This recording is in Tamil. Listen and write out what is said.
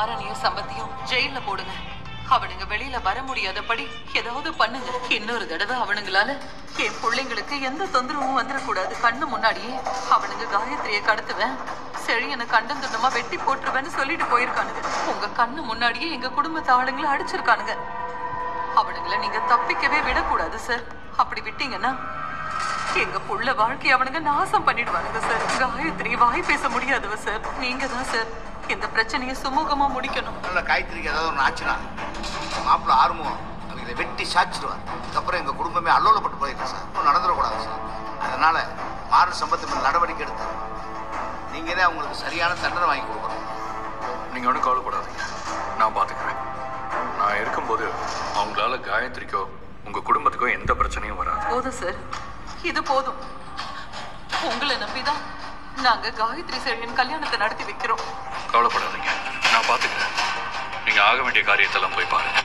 ஆரணிய சம்பந்தியும் ஜெயில போடுங்க. அவனுங்க வெளியில வர முடியாதபடி ஏதாவது பண்ணுங்க. இன்னொரு தடவை அவனுங்களால என் பிள்ளைங்களுக்கு எந்த தொந்தரவும் வந்துடக்கூடாது. கண்ணு முன்னாடியே அவனுங்க காயத்ரியை கடத்துவேன், செழியனை கண்டம் துண்டமா வெட்டி போட்டுருவேன்னு சொல்லிட்டு போயிருக்கானுங்க. உங்க கண்ணு முன்னாடியே எங்க குடும்பத்து ஆளுங்களை அடிச்சிருக்கானுங்க. அவனுங்களை நீங்க தப்பிக்கவே விடக்கூடாது சார். அப்படி விட்டீங்கன்னா எங்க புள்ள வாழ்க்கை அவனுங்க நாசம் பண்ணிடுவானுங்க சார். காயத்ரி வாய் பேச முடியாதவ சார். நீங்க தான் சார் இந்த பிரச்சனையை சுமூகமா முடிக்கணும். காயத்ரிக்கு ஏதாவது ஒன்று ஆச்சுனா மாப்பிள்ள ஆர்வம் அவங்களை வெட்டி சாச்சிடுவார். அதுக்கப்புறம் எங்க குடும்பமே அல்லோலப்பட்டு போயிருக்கேன் சார். நடந்துடக்கூடாது சார். அதனால மாறன் சம்பத்து மேல் நடவடிக்கை எடுத்து நீங்க தான் அவங்களுக்கு சரியான தண்டனை வாங்கி கொடுக்கணும். நீங்க ஒன்றும் கவலைப்படாதீங்க, நான் பாத்துக்கிறேன். நான் இருக்கும்போது அவங்களால காயத்ரிக்கோ உங்க குடும்பத்துக்கோ எந்த பிரச்சனையும் வராது. போதும் சார், இது போதும். உங்களை நம்பிதான் நாங்க காயத்ரி செழியன் கல்யாணத்தை நடத்தி வைக்கிறோம். கவலைப்படாதீங்க, நான் பாத்துக்கிறேன். நீங்க ஆக வேண்டிய காரியத்தெல்லாம் போய் பாருங்க.